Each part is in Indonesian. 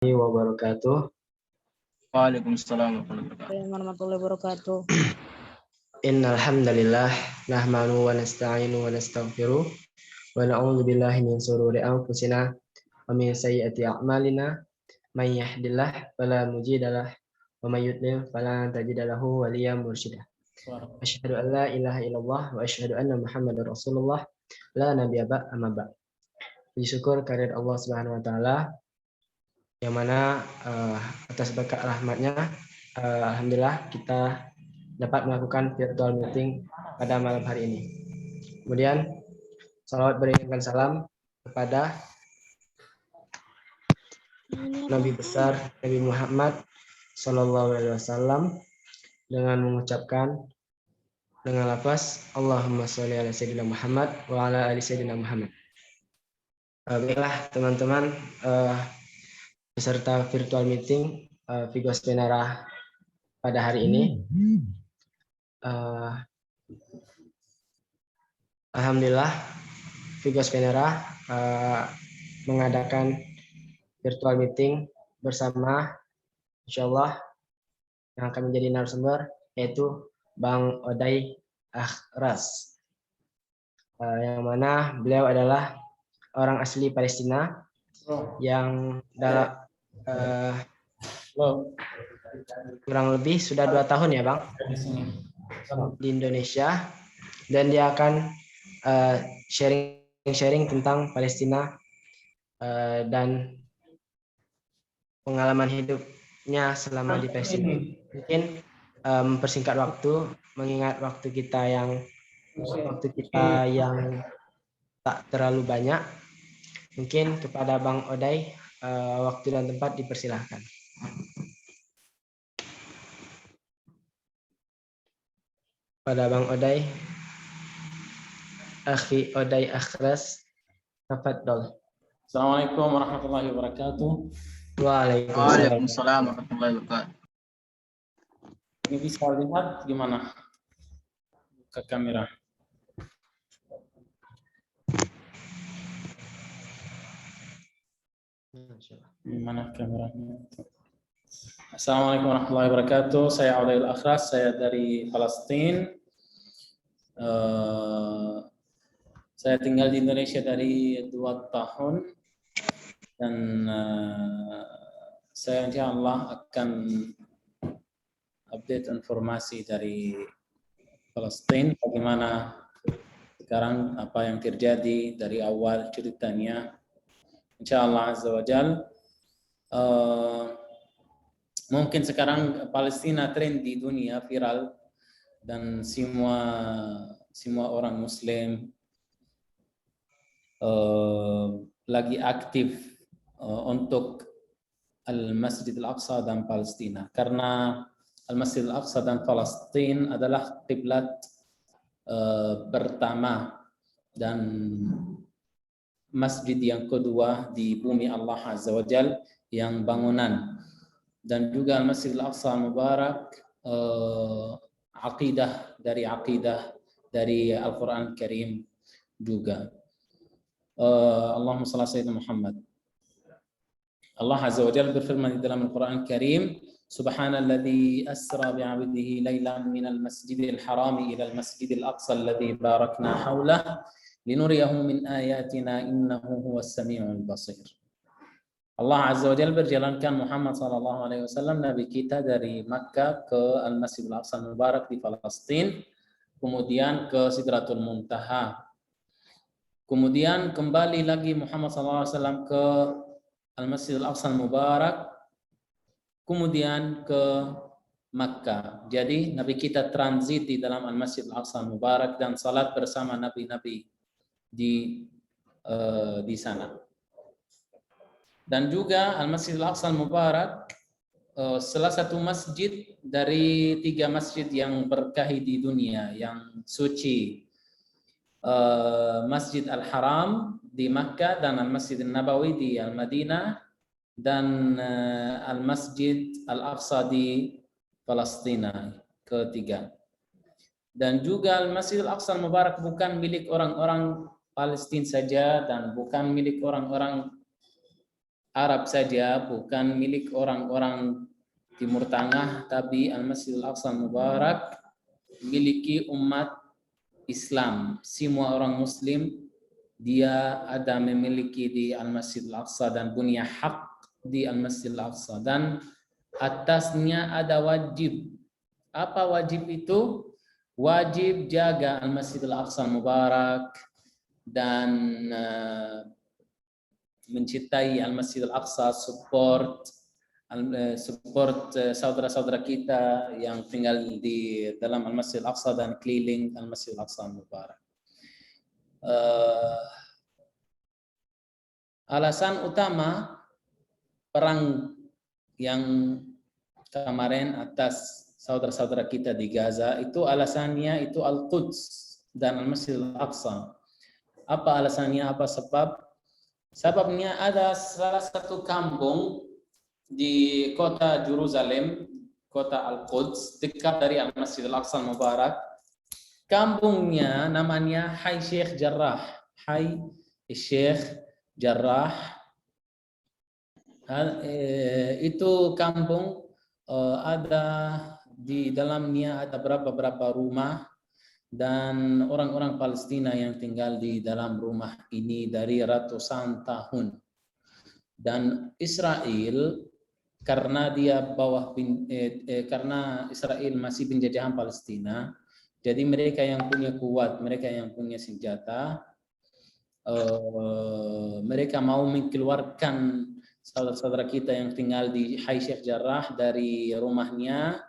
wabarakatuh. Waalaikumsalam warahmatullahi wabarakatuh. Innal hamdalillah nahmaduhu wa nasta'inu wa nastaghfiruh wa na'udzu billahi min shururi anfusina wa min sayyiati a'malina may yahdihillahu fala mudhillalah wa may yudlil fala tajida lahu waliyyan mursyida. Asyhadu an la ilaha illallah wa asyhadu anna Muhammadar Rasulullah la nabiyya ba'da amma ba'd. Puji syukur kehadirat Allah Subhanahu wa taala yang mana atas berkat rahmatnya alhamdulillah kita dapat melakukan virtual meeting pada malam hari ini. Kemudian salawat beriringkan salam kepada Nabi besar Nabi Muhammad Sallallahu Alaihi Wasallam dengan mengucapkan dengan lafaz Allahumma sholli ala sayyidina Muhammad wa ala ali sayyidina Muhammad. Baiklah teman-teman peserta virtual meeting Vigos Penara pada hari ini. Alhamdulillah Vigos Penara mengadakan virtual meeting bersama insyaallah yang akan menjadi narasumber yaitu Bang Odai Akhras, yang mana beliau adalah orang asli Palestina yang dalam kurang lebih sudah 2 tahun ya Bang di Indonesia, dan dia akan sharing tentang Palestina dan pengalaman hidupnya selama di Palestina. Mungkin mempersingkat waktu mengingat waktu kita yang tak terlalu banyak. Mungkin kepada Bang Odai waktu dan tempat dipersilahkan. Pada Bang Odai, Akhi Odai Akhras, tafadhol. Assalamualaikum warahmatullahi wabarakatuh. Waalaikumsalam warahmatullahi wabarakatuh. Ini bisa lihat gimana? Buka kamera. Mana kameranya? Assalamualaikum warahmatullahi wabarakatuh. Saya Odai Akhras, saya dari Palestina. Saya tinggal di Indonesia dari 2 tahun dan saya insyaallah akan update informasi dari Palestina, bagaimana sekarang, apa yang terjadi dari awal ceritanya. Insyaallah azza wa jal. Mungkin sekarang Palestina tren di dunia, viral, dan semua orang Muslim lagi aktif untuk Al-Masjid Al-Aqsa dan Palestina, karena Al-Masjid Al-Aqsa dan Palestina adalah kiblat pertama dan masjid yang kedua di bumi Allah Azza wa Jal yang bangunan, dan juga Al-Masjid Al-Aqsa Mubarak aqidah dari Al-Quran Karim juga. Allahumma salli ala sayyidina Muhammad. Allah Azza wa Jalla berfirman di dalam Al-Quran Karim, Subhanalladzi asra bi'abdihi laylan minal masjidil harami ilal masjidil aqsa alladzi barakna haulah linuriyahu min ayatina innahu huwas samiul basir. Allah Azza wa Jalla berjalankan Muhammad sallallahu alaihi wasallam, nabi kita, dari Makkah ke Al-Masjidil Aqsa Mubarak di Palestina, kemudian ke Sidratul Muntaha. Kemudian kembali lagi Muhammad sallallahu alaihi wasallam ke Al-Masjidil Aqsa Mubarak, kemudian ke Makkah. Jadi nabi kita transit di dalam Al-Masjidil Aqsa Mubarak dan salat bersama nabi-nabi di sana. Dan juga Al-Masjidil Aqsa Mubarak salah satu masjid dari 3 masjid yang berkahi di dunia, yang suci. Masjid Al-Haram di Makkah dan Al-Masjid Nabawi di Al-Madinah dan Al-Masjid Al-Aqsa di Palestina ketiga. Dan juga Al-Masjid Al-Aqsa Mubarak bukan milik orang-orang Palestina saja dan bukan milik orang-orang Arab saja, bukan milik orang-orang Timur Tengah, tapi Al-Masjidil Aqsa Mubarak miliki umat Islam. Semua orang Muslim dia ada memiliki di Al-Masjidil Aqsa dan punya hak di Al-Masjidil Aqsa, dan atasnya ada wajib. Apa wajib itu? Wajib jaga Al-Masjidil Aqsa Mubarak dan mencintai Al-Masjidil Aqsa, support saudara-saudara kita yang tinggal di dalam Al-Masjidil Aqsa dan keliling Al-Masjidil Aqsa Mubarak. Alasan utama perang yang kemarin atas saudara-saudara kita di Gaza itu alasannya itu Al-Quds dan Al-Masjidil Aqsa. Apa alasannya? Apa sebab? Sebabnya ada salah satu kampung di kota Jerusalem, kota Al-Quds, dekat dari Al-Masjidil Aqsa Mubarak. Kampungnya namanya Hai Sheikh Jarrah. Hai Sheikh Jarrah. Itu kampung ada di dalamnya ada berapa rumah, dan orang-orang Palestina yang tinggal di dalam rumah ini dari ratusan tahun. Dan Israel karena karena Israel masih penjajahan Palestina, jadi mereka yang punya kuat, mereka yang punya senjata, mereka mau mengeluarkan saudara-saudara kita yang tinggal di Hai Sheikh Jarrah dari rumahnya,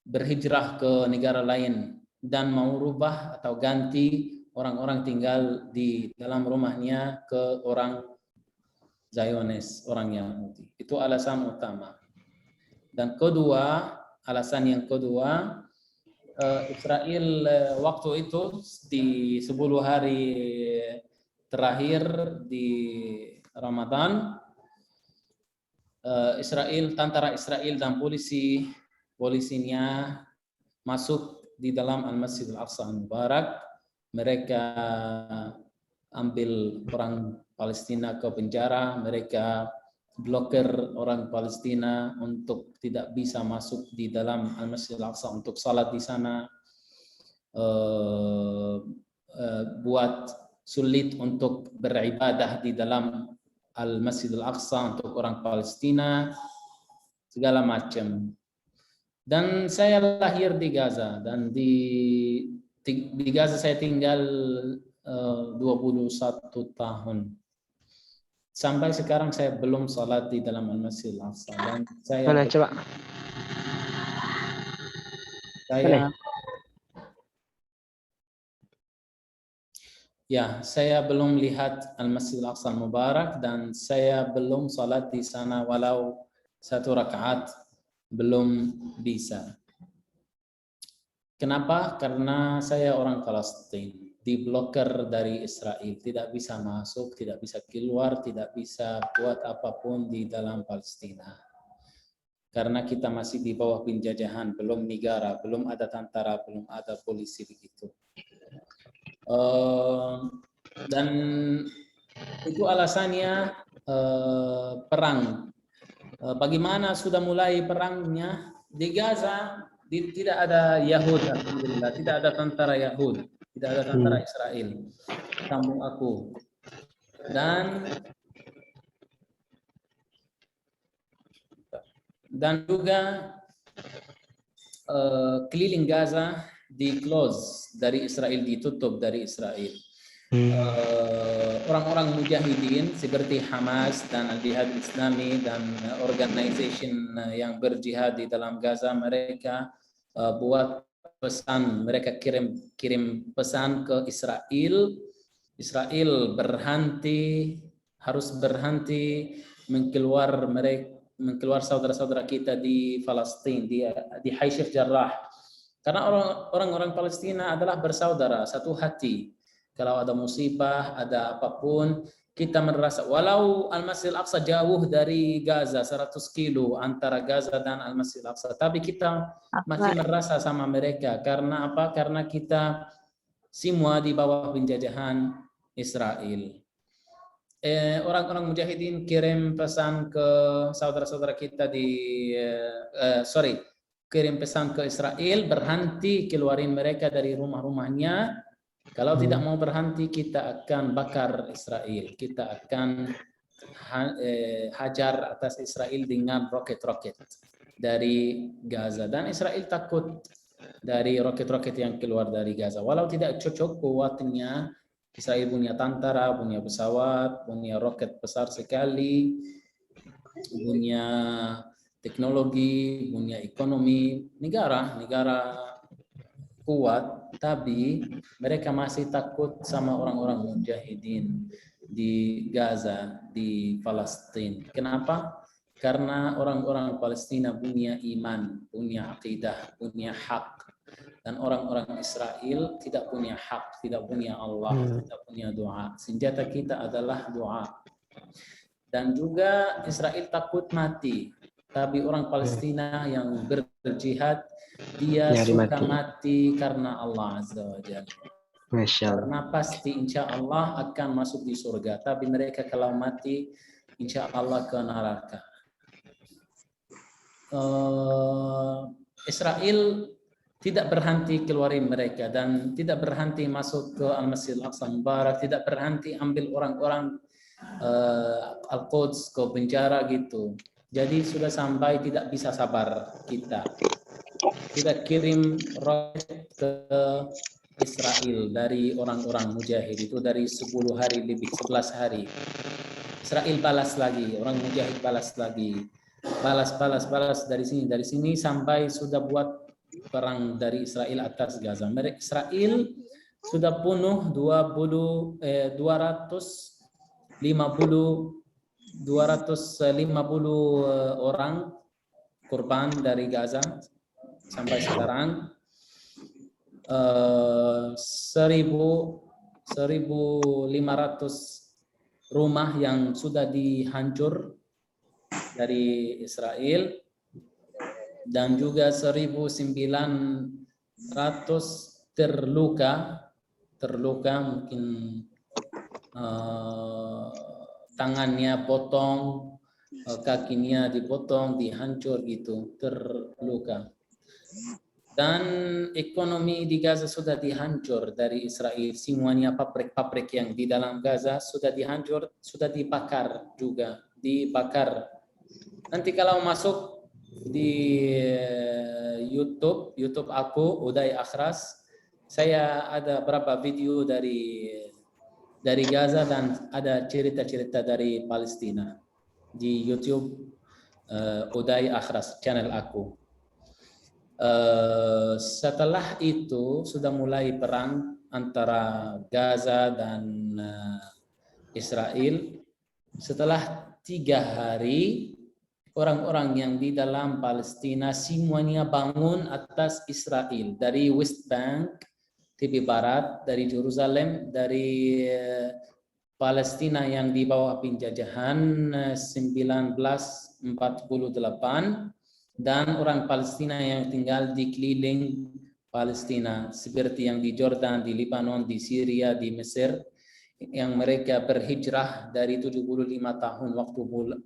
berhijrah ke negara lain dan mau rubah atau ganti orang-orang tinggal di dalam rumahnya ke orang Zionis, orang Yahudi. Itu alasan utama. Dan alasan yang kedua, Israel waktu itu di 10 hari terakhir di Ramadan, tentara Israel dan polisinya masuk di dalam Al-Masjidil Aqsa Mubarak. Mereka ambil orang Palestina ke penjara, mereka blokir orang Palestina untuk tidak bisa masuk di dalam Al-Masjidil Aqsa untuk salat di sana, buat sulit untuk beribadah di dalam Al-Masjidil Aqsa untuk orang Palestina, segala macam. Dan saya lahir di Gaza, dan di Gaza saya tinggal 21 tahun. Sampai sekarang saya belum salat di dalam Al-Masjidil Aqsa. Dan Mana coba? Saya belum lihat Al-Masjidil Aqsa Mubarak, dan saya belum salat di sana walau 1 rakaat, belum bisa. Kenapa? Karena saya orang Palestina, diblokir dari Israel, tidak bisa masuk, tidak bisa keluar, tidak bisa buat apapun di dalam Palestina. Karena kita masih di bawah penjajahan, belum negara, belum ada tentara, belum ada polisi begitu. Dan itu alasannya perang. Bagaimana sudah mulai perangnya di Gaza? Tidak ada Yahudi, alhamdulillah, tidak ada tentara Yahudi, tidak ada tentara Israel. Kampung aku. Dan juga keliling Gaza di close dari Israel, ditutup dari Israel. Orang-orang mujahidin seperti Hamas dan Al-Jihad Islami dan organisasi yang berjihad di dalam Gaza, mereka buat pesan, mereka kirim pesan ke Israel. Israel harus berhenti mengeluar saudara-saudara kita di Palestina, di Hai Sheikh Jarrah. Karena orang-orang Palestina adalah bersaudara, satu hati. Kalau ada musibah, ada apapun, kita merasa, walau Al-Masjidil Aqsa jauh dari Gaza, 100 kilo antara Gaza dan Al-Masjidil Aqsa, tapi kita masih merasa sama mereka. Karena apa? Karena kita semua di bawah penjajahan Israel. orang-orang mujahidin kirim pesan ke saudara-saudara kita kirim pesan ke Israel, berhenti keluarin mereka dari rumah-rumahnya. Kalau tidak mau berhenti, kita akan bakar Israel, kita akan hajar atas Israel dengan roket-roket dari Gaza. Dan Israel takut dari roket-roket yang keluar dari Gaza. Walau tidak cocok kuatnya, Israel punya tentara, punya pesawat, punya roket besar sekali, punya teknologi, punya ekonomi, negara kuat, tapi mereka masih takut sama orang-orang mujahidin di Gaza, di Palestina. Kenapa? Karena orang-orang Palestina punya iman, punya akidah, punya hak. Dan orang-orang Israel tidak punya hak, tidak punya Allah, tidak punya doa. Senjata kita adalah doa. Dan juga Israel takut mati. Tapi orang Palestina yang berjihad, dia suka mati karena Allah Azza wa Jalla. Karena pasti insya Allah akan masuk di surga. Tapi mereka kalau mati, insya Allah ke neraka. Israel tidak berhenti keluarin mereka dan tidak berhenti masuk ke Al-Masjidil Aqsa Mubarak, tidak berhenti ambil orang-orang Al-Quds ke penjara gitu. Jadi sudah sampai tidak bisa sabar kita. Kita kirim roket ke Israel dari orang-orang mujahid itu dari 10 hari lebih, 11 hari. Israel balas lagi, orang mujahid balas lagi. Balas dari sini sampai sudah buat perang dari Israel atas Gaza. Israel sudah bunuh 250 orang korban dari Gaza sampai sekarang. 1.500 rumah yang sudah dihancur dari Israel dan juga 1.900 terluka mungkin tangannya potong, kakinya dipotong, dihancur gitu, terluka. Dan ekonomi di Gaza sudah dihancur dari Israel. Semuanya pabrik-pabrik yang di dalam Gaza sudah dihancur, sudah dibakar juga, dibakar. Nanti kalau masuk di YouTube aku, Uday Akhras, saya ada beberapa video dari Gaza dan ada cerita-cerita dari Palestina di YouTube Uday Akhras, channel aku. Setelah itu sudah mulai perang antara Gaza dan Israel. Setelah 3 hari, orang-orang yang di dalam Palestina semuanya bangun atas Israel dari West Bank, tepi barat, dari Yerusalem, dari Palestina yang di bawah penjajahan 1948. Dan orang Palestina yang tinggal di keliling Palestina seperti yang di Jordan, di Lebanon, di Syria, di Mesir yang mereka berhijrah dari 75 tahun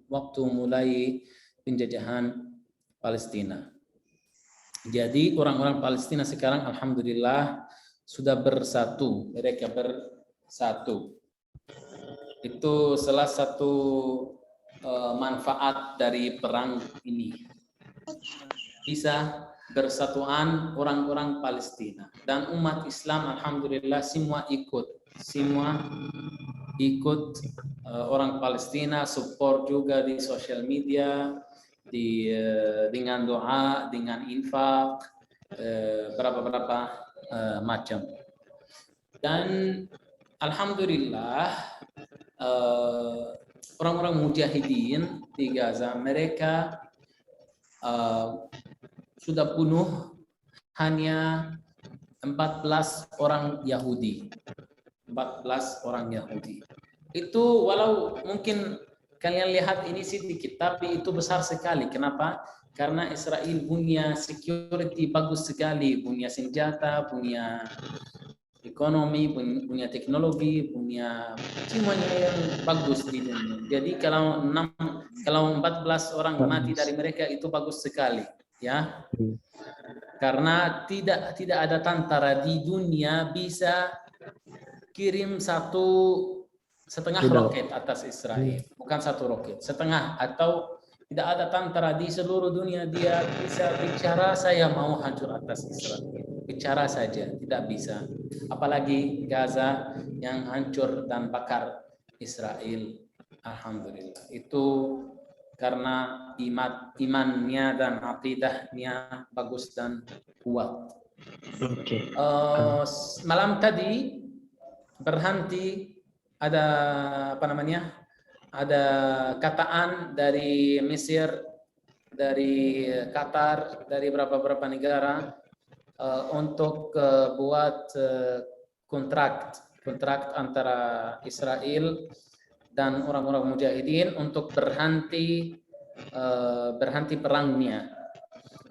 waktu mulai penjajahan Palestina. Jadi orang-orang Palestina sekarang alhamdulillah sudah bersatu, mereka bersatu. Itu salah satu manfaat dari perang ini. Bisa bersatuan orang-orang Palestina dan umat Islam alhamdulillah semua ikut orang Palestina, support juga di sosial media, dengan doa, dengan infak, berapa macam. Dan alhamdulillah orang-orang mujahidin di Gaza mereka sudah bunuh hanya 14 orang Yahudi. 14 orang Yahudi. Itu walau mungkin kalian lihat ini sedikit, tapi itu besar sekali. Kenapa? Karena Israel punya security bagus sekali, punya senjata, punya ekonomi, punya teknologi, punya semuanya yang bagus di dunia. Jadi kalau 14 orang mati dari mereka itu bagus sekali, ya. Karena tidak ada tentara di dunia bisa kirim setengah roket atas Israel, bukan satu roket, setengah, atau tidak ada tentara di seluruh dunia dia bisa bicara saya mau hancur atas Israel, bicara saja tidak bisa, apalagi Gaza yang hancur dan bakar Israel. Alhamdulillah, itu karena imannya dan aqidahnya bagus dan kuat. Malam tadi berhenti ada ada kataan dari Mesir, dari Qatar, dari beberapa negara untuk buat kontrak antara Israel dan orang-orang mujahidin untuk berhenti perangnya.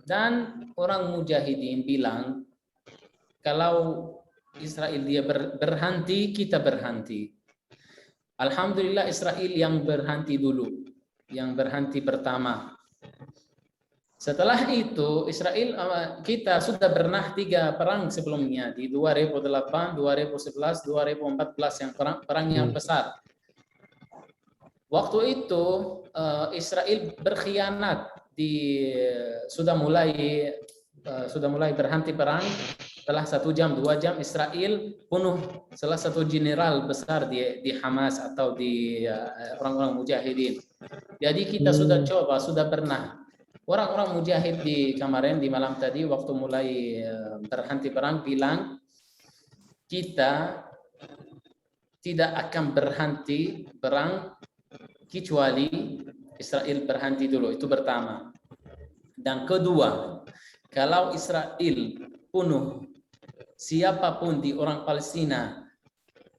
Dan orang mujahidin bilang kalau Israel dia berhenti, kita berhenti. Alhamdulillah Israel yang berhenti dulu, yang berhenti pertama. Setelah itu Israel, kita sudah pernah 3 perang sebelumnya di 2008, 2011, 2014 yang perang yang besar. Waktu itu Israel berkhianat, sudah mulai berhenti perang. Setelah 1 jam, 2 jam Israel bunuh salah satu general besar di Hamas atau di orang-orang mujahidin. Jadi kita sudah pernah. Orang-orang mujahid kemarin di malam tadi waktu mulai berhenti perang bilang kita tidak akan berhenti perang kecuali Israel berhenti dulu. Itu pertama. Dan kedua, kalau Israel bunuh siapapun di orang Palestina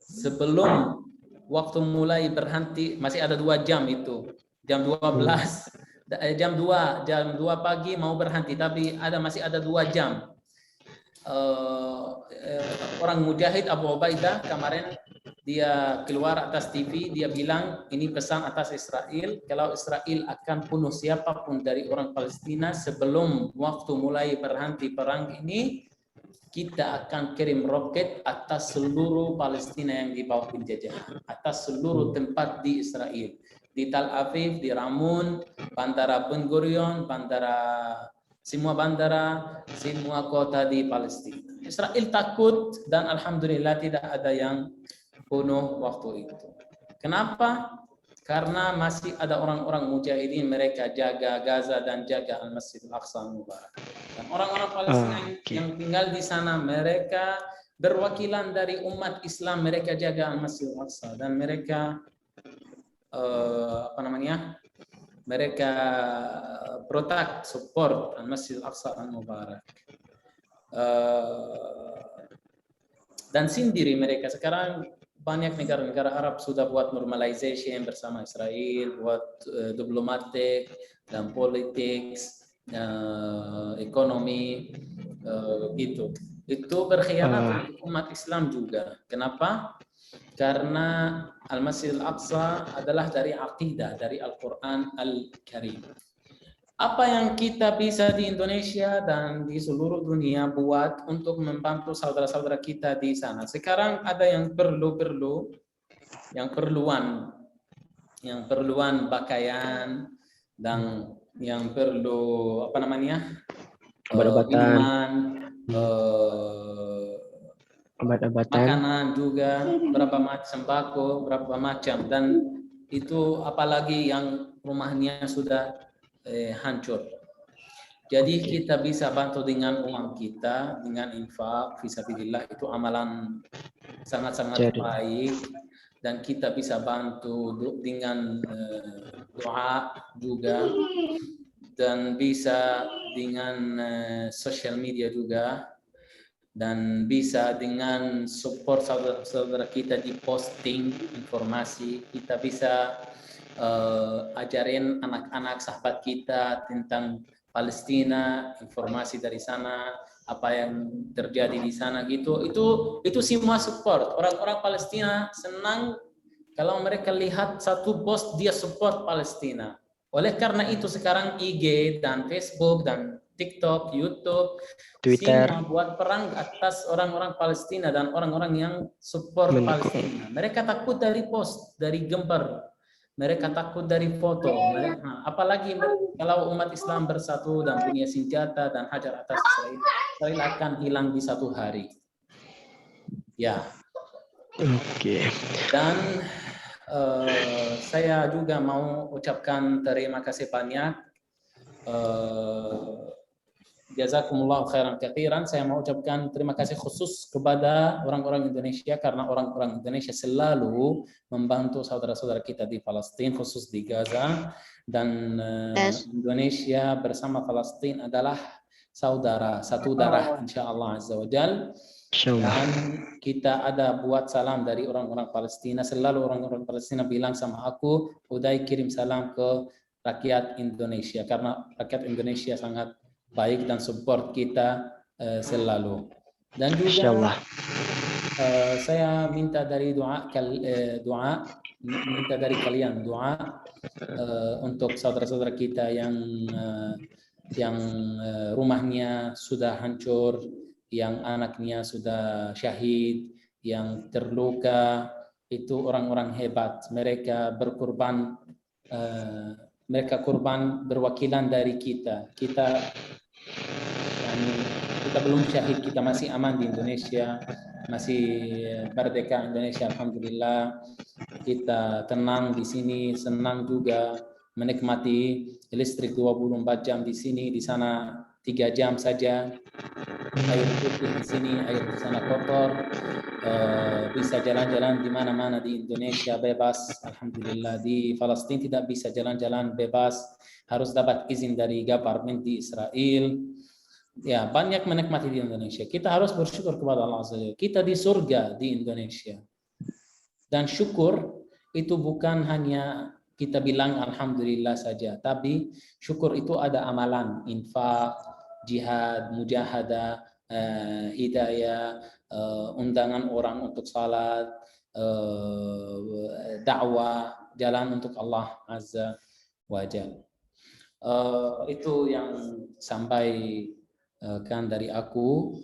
sebelum waktu mulai berhenti, masih ada 2 jam itu, jam 12, jam 2 pagi mau berhenti, tapi masih ada 2 jam. Orang mujahid Abu Ubaidah kemarin dia keluar atas TV, dia bilang ini pesan atas Israel, kalau Israel akan bunuh siapapun dari orang Palestina sebelum waktu mulai berhenti perang ini, kita akan kirim roket atas seluruh Palestina yang di bawah penjajahan, atas seluruh tempat di Israel, di Tel Aviv, di Ramun, Bandara Ben Gurion, semua kota di Palestina. Israel takut dan alhamdulillah tidak ada yang bunuh waktu itu. Kenapa? Karena masih ada orang-orang mujahidin, mereka jaga Gaza dan jaga Al-Masjid Al-Aqsa Mubarak. Dan orang-orang Palestina yang tinggal di sana, mereka berwakilan dari umat Islam, mereka jaga Al-Masjid Al-Aqsa dan mereka mereka protect, support Al-Masjid Al-Aqsa Al-Mubarak. Dan sendiri mereka sekarang banyak negara-negara Arab sudah buat normalization bersama Israel, buat diplomatik dan politik, ekonomi, gitu. Itu berkhianat untuk umat Islam juga. Kenapa? Karena Al-Masjid Al-Aqsa adalah dari aqidah, dari Al-Quran Al-Karim. Apa yang kita bisa di Indonesia dan di seluruh dunia buat untuk membantu saudara-saudara kita di sana. Sekarang ada yang perluan pakaian dan yang perlu minuman, obat-obatan, makanan juga, berapa macam sembako, berapa macam, dan itu apalagi yang rumahnya sudah hancur. Jadi kita bisa bantu dengan uang kita, dengan infak, fisabilillah, itu amalan sangat-sangat baik, dan kita bisa bantu dengan doa juga, dan bisa dengan social media juga, dan bisa dengan support saudara-saudara kita di posting informasi. Kita bisa ajarin anak-anak sahabat kita tentang Palestina, informasi dari sana, apa yang terjadi di sana gitu. Itu semua support. Orang-orang Palestina senang kalau mereka lihat satu post dia support Palestina. Oleh karena itu sekarang IG dan Facebook dan TikTok, YouTube, Twitter. semua buat perang atas orang-orang Palestina dan orang-orang yang support Palestina. Mereka takut dari post, dari gambar. Mereka takut dari foto. Apalagi kalau umat Islam bersatu dan punya senjata dan hajar atas Israel akan hilang di satu hari. Ya. Oke. Dan saya juga mau ucapkan terima kasih banyak. Jazakumullah khairan katsiran. Saya mau ucapkan terima kasih khusus kepada orang-orang Indonesia karena orang-orang Indonesia selalu membantu saudara-saudara kita di Palestina, khusus di Gaza, dan Indonesia bersama Palestina adalah saudara, satu darah insyaallah azza wajal. Dan kita ada buat salam dari orang-orang Palestina. Selalu orang-orang Palestina bilang sama aku, Uday kirim salam ke rakyat Indonesia karena rakyat Indonesia sangat baik dan support kita selalu. Dan juga saya minta dari minta dari kalian doa untuk saudara-saudara kita yang rumahnya sudah hancur, yang anaknya sudah syahid, yang terluka. Itu orang-orang hebat. Mereka berkorban, mereka korban berwakilan dari kita. Kita belum syahid, kita masih aman di Indonesia, masih merdeka Indonesia, alhamdulillah. Kita tenang di sini, senang juga menikmati listrik 24 jam di sini, di sana 3 jam saja. Air putih di sini, air di sana kotor. Bisa jalan-jalan di mana-mana di Indonesia bebas, alhamdulillah. Di Palestina tidak bisa jalan-jalan bebas, harus dapat izin dari government di Israel. Ya, banyak menikmati di Indonesia. Kita harus bersyukur kepada Allah Azza wa Jalla. Kita di surga di Indonesia. Dan syukur itu bukan hanya kita bilang alhamdulillah saja, tapi syukur itu ada amalan, infak, jihad, mujahadah, hidayah, undangan orang untuk salat, dakwah, jalan untuk Allah Azza wa Jalla. Itu yang sampaikan dari aku.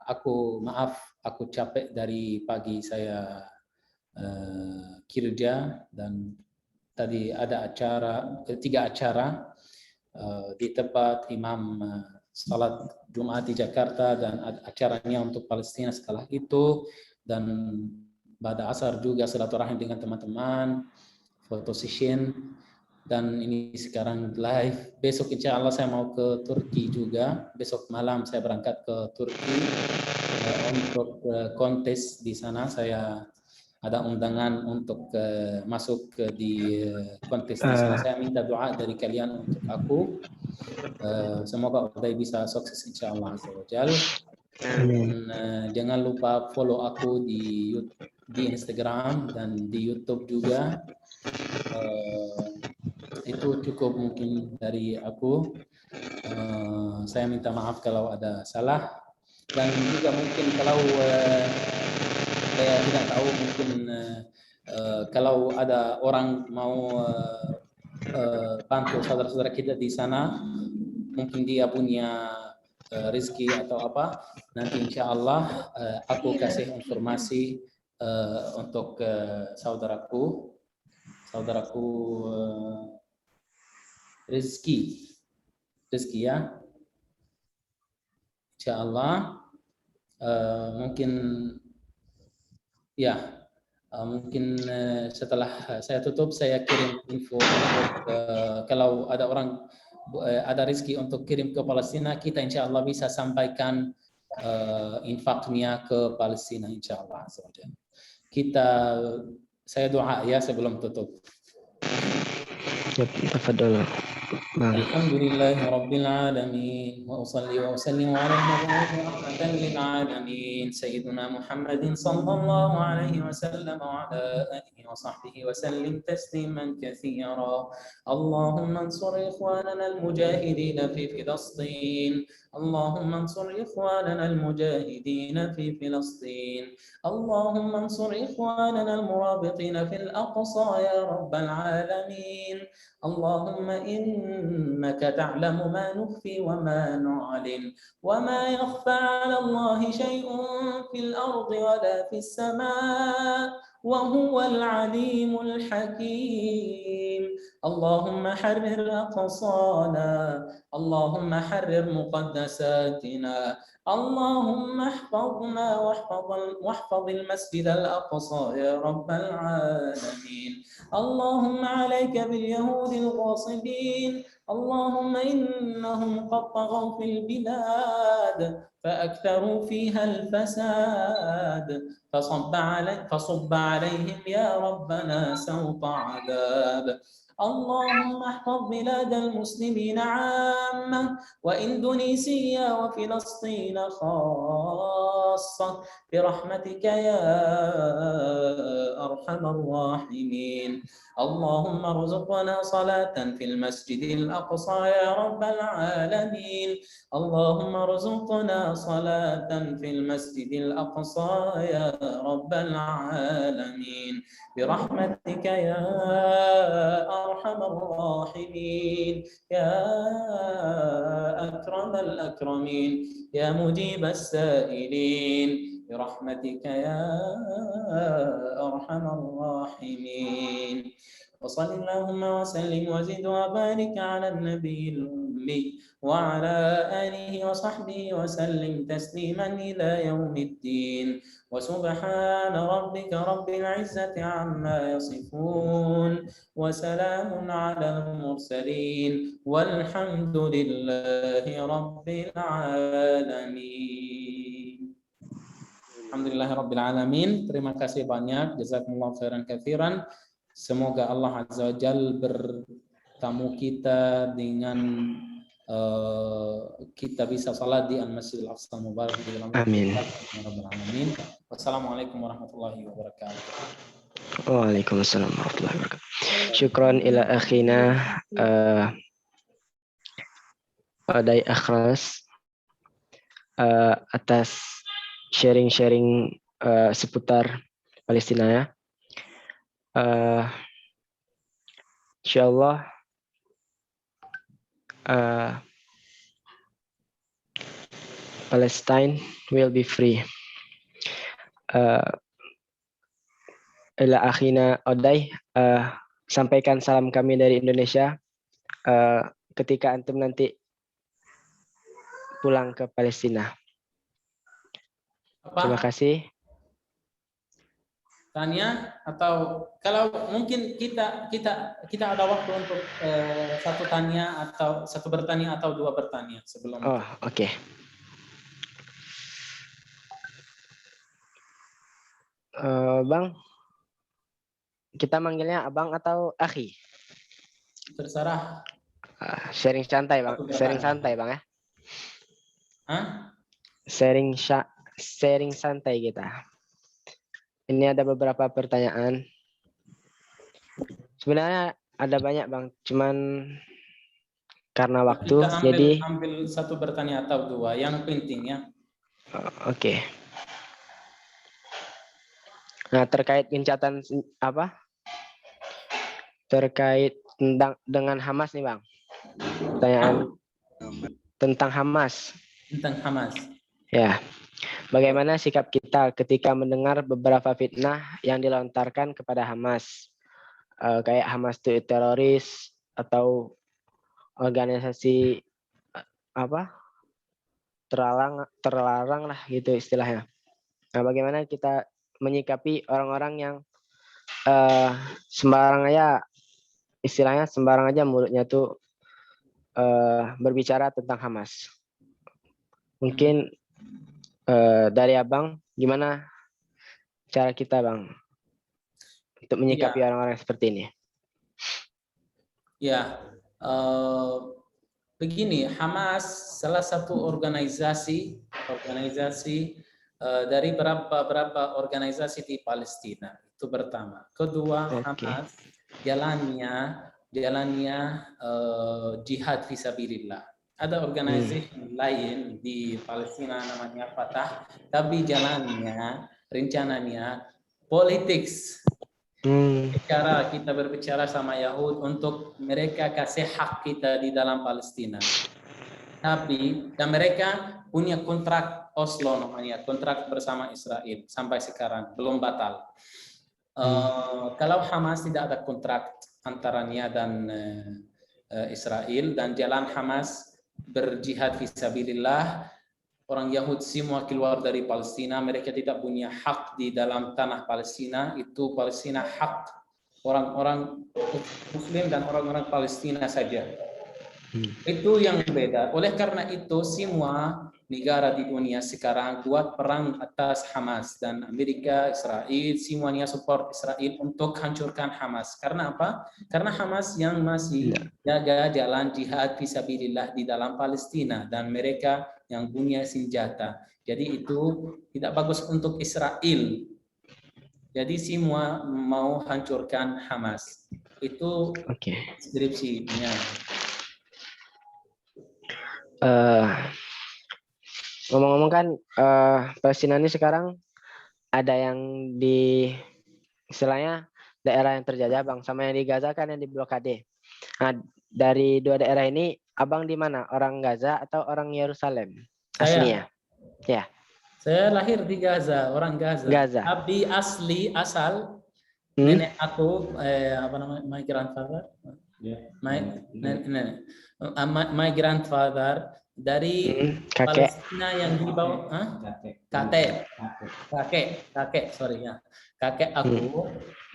Aku capek dari pagi saya kerja, dan tadi ada 3 acara di tempat imam salat Jumat di Jakarta, dan acaranya untuk Palestina setelah itu, dan pada asar juga silaturahim dengan teman-teman, foto session, dan ini sekarang live. Besok insya Allah saya mau ke Turki juga. Besok malam saya berangkat ke Turki untuk kontes di sana. Saya ada undangan untuk masuk di kontes di sana. Saya minta doa dari kalian untuk aku. Semoga Uday bisa sukses insya Allah azza wa jalla. Jangan lupa follow aku di Instagram dan di YouTube juga. Itu cukup mungkin dari aku. Saya minta maaf kalau ada salah, dan juga mungkin kalau saya tidak tahu, mungkin kalau ada orang mau bantu saudara-saudara kita di sana, mungkin dia punya rezeki atau apa, nanti insya Allah aku kasih informasi untuk saudaraku rezeki ya, insya Allah. Mungkin ya, mungkin setelah saya tutup saya kirim info untuk kalau ada orang ada rezeki untuk kirim ke Palestina, kita insya Allah bisa sampaikan infaknya ke Palestina insya Allah. Saya doa ya sebelum tutup. Tafadhol. الحمد لله رب العالمين وأصلي وأسلم على المبعوث رحمة للعالمين سيدنا محمد صلى الله عليه وسلم وعلى آله وصحبه وسلم تسليما كثيرا. اللهم انصر إخواننا المجاهدين في فلسطين، اللهم انصر إخواننا المجاهدين في فلسطين، اللهم انصر إخواننا المرابطين في الأقصى يا رب العالمين. اللهم إنك تعلم ما نخفي وما نعلن وما يخفى على الله شيء في الأرض ولا في السماء وهو العليم الحكيم. اللهم حرر أقصانا، اللهم حرر مقدساتنا، اللهم احفظنا واحفظ المسجد الأقصى يا رب العالمين. اللهم عليك باليهود الغاصبين، اللهم إنهم قد طغوا في البلاد فأكثروا فيها الفساد فصب عليهم يا ربنا سوط عذاب. اللهم احفظ بلاد المسلمين عامة وإندونيسيا وفلسطين خاصة برحمتك يا أرحم الراحمين. اللهم ارزقنا صلاة في المسجد الأقصى يا رب العالمين. اللهم ارزقنا صلاة في المسجد الأقصى يا رب العالمين برحمتك يا أرحم الراحمين يا أكرم الأكرمين يا مجيب السائلين برحمتك يا أرحم الراحمين. وصل اللهم وسلم وزد وبارك على النبي الأمي وعلى آله وصحبه وسلم تسليما إلى يوم الدين. وسبحان ربك رب العزة عما يصفون وسلام على المرسلين والحمد لله رب العالمين. Alhamdulillahirrabbilalamin. Terima kasih banyak. Jazakumullah khairan katsiran. Semoga Allah Azza wa Jalla bertamu kita dengan kita bisa salat di Al-Masjidil Aqsa Mubarak di dalam Amin. Alamin. Wassalamualaikum warahmatullahi wabarakatuh. Waalaikumsalam warahmatullahi wabarakatuh. Syukran ila akhina Dai Akhras atas sharing-sharing seputar Palestina ya. Insyaallah Palestine will be free. Ila akhina Odai, sampaikan salam kami dari Indonesia ketika antum nanti pulang ke Palestina. Terima kasih. Tanya atau kalau mungkin kita ada waktu untuk satu tanya atau satu bertanya atau dua bertanya sebelum. Oh, oke. Bang, kita manggilnya abang atau akhi? Terserah. Sharing santai bang, sharing santai bang ya. Hah? Sharing santai kita. Ini ada beberapa pertanyaan. Sebenarnya ada banyak bang, cuman karena waktu kita ambil satu bertanya atau dua, yang penting ya. Oke. Nah, terkait gencatan apa? Terkait dengan Hamas nih bang. Pertanyaan tentang Hamas. Tentang Hamas. Ya. Bagaimana sikap kita ketika mendengar beberapa fitnah yang dilontarkan kepada Hamas? Kayak Hamas itu teroris atau organisasi apa? Terlarang lah gitu istilahnya. Nah, bagaimana kita menyikapi orang-orang yang sembarang aja istilahnya sembarang aja mulutnya tuh berbicara tentang Hamas. Mungkin dari abang gimana cara kita bang untuk menyikapi orang-orang seperti ini? Ya, begini, Hamas salah satu organisasi dari beberapa organisasi di Palestina. Itu pertama. Kedua, Hamas jalannya jihad fisabilillah. Ada organisasi lain di Palestina namanya Fatah, tapi jalannya, rencananya politik. Kita berbicara sama Yahud untuk mereka kasih hak kita di dalam Palestina. Tapi dan mereka punya kontrak Oslo namanya, kontrak bersama Israel sampai sekarang belum batal. Kalau Hamas tidak ada kontrak antaranya dan Israel dan jalan Hamas berjihad fisabilillah, orang Yahudi semua keluar dari Palestina, mereka tidak punya hak di dalam tanah Palestina, itu Palestina hak orang-orang Muslim dan orang-orang Palestina saja. Itu yang beda. Oleh karena itu semua negara di dunia sekarang buat perang atas Hamas dan Amerika, Israel, semuanya support Israel untuk hancurkan Hamas. Karena apa? Karena Hamas yang masih jaga jalan jihad fisabilillah di dalam Palestina dan mereka yang punya senjata. Jadi itu tidak bagus untuk Israel. Jadi semua mau hancurkan Hamas. Itu deskripsinya. Ngomong-ngomong kan Palestina ini sekarang ada yang di istilahnya daerah yang terjajah Bang, sama yang di Gaza kan yang di blokade. Nah, dari dua daerah ini Abang di mana? Orang Gaza atau orang Yerusalem aslinya? Ya. Saya lahir di Gaza, orang Gaza. Tapi asal nenek aku apa namanya? My grandfather. My grandfather dari Palestina yang di bawah kakek aku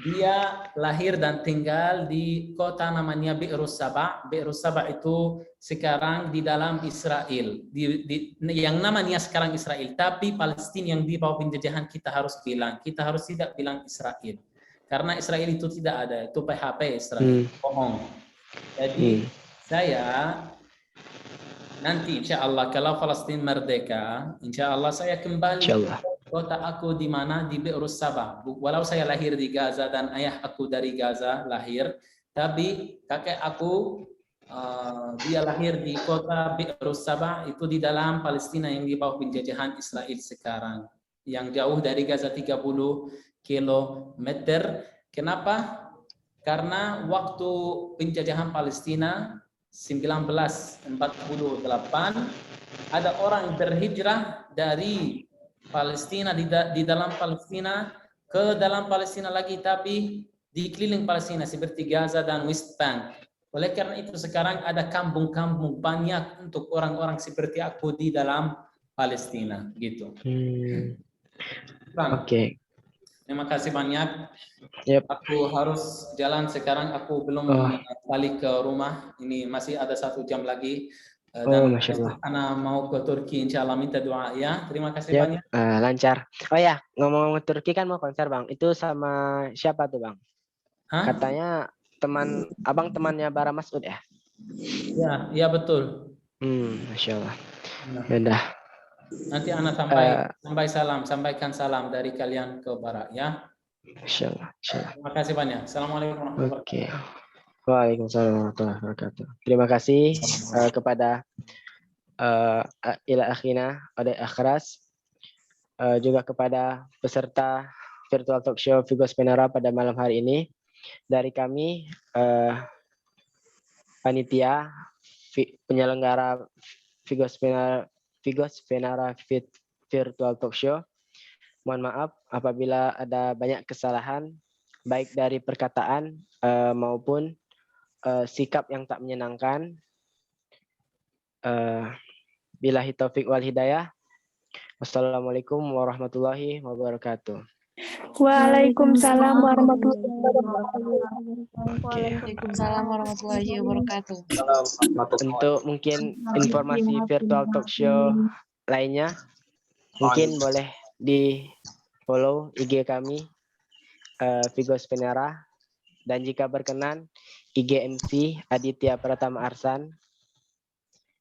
dia lahir dan tinggal di kota namanya Be'rus Saba. Be'rus Saba itu sekarang di dalam Israel, yang namanya sekarang Israel, tapi Palestina yang di bawah penjajahan kita harus tidak bilang Israel, karena Israel itu tidak ada, itu PHP Israel, bohong. Jadi saya nanti insya Allah kalau Palestina merdeka, insya Allah saya kembali ke kota aku di mana di Be'rus Saba. Walau saya lahir di Gaza dan ayah aku dari Gaza lahir, tapi kakek aku dia lahir di kota Be'rus Saba, itu di dalam Palestina yang di bawah penjajahan Israel sekarang, yang jauh dari Gaza 30 kilometer. Kenapa? Karena waktu penjajahan Palestina 1948 ada orang berhijrah dari Palestina di dalam Palestina ke dalam Palestina lagi, tapi di keliling Palestina seperti Gaza dan West Bank. Oleh karena itu sekarang ada kampung-kampung banyak untuk orang-orang seperti aku di dalam Palestina gitu. Oke. Terima kasih banyak. Aku harus jalan sekarang, aku belum balik ke rumah. Ini masih ada 1 jam lagi. Dan Ana mau ke Turki, insya Allah minta doa ya. Terima kasih banyak. Lancar. Oh ya, ngomong-ngomong Turki kan mau konser Bang. Itu sama siapa tuh Bang? Katanya teman Abang temannya Bara Masud ya? Ya betul. Masya Allah. Yaudah. Nanti Ana sampaikan salam dari kalian ke Bara ya. Insya Allah. Terima kasih banyak. Assalamualaikum warahmatullahi wabarakatuh. Waalaikumsalam warahmatullahi wabarakatuh. Terima kasih kepada ila akhina Ode Akhras, juga kepada peserta virtual talk show Figos Penara pada malam hari ini. Dari kami panitia penyelenggara Figos Penara virtual talk show, mohon maaf apabila ada banyak kesalahan baik dari perkataan maupun sikap yang tak menyenangkan. Billahi taufik wal hidayah. Wassalamualaikum warahmatullahi wabarakatuh. Waalaikumsalam warahmatullahi wabarakatuh. Waalaikumsalam warahmatullahi wabarakatuh. Untuk mungkin informasi virtual talk show lainnya, mungkin boleh di follow IG kami Figos Penara, dan jika berkenan IGMC Aditya Pratama Arsan.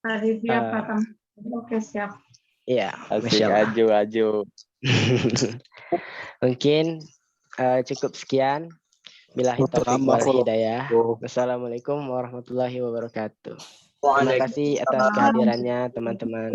Aditya Eh, Pratama. Oke, siap. Ya, Asik, Masya Allah. aju. Mungkin cukup sekian. Billahi taufiq wal hidayah. Wassalamualaikum warahmatullahi wabarakatuh. Terima kasih atas kehadirannya teman-teman.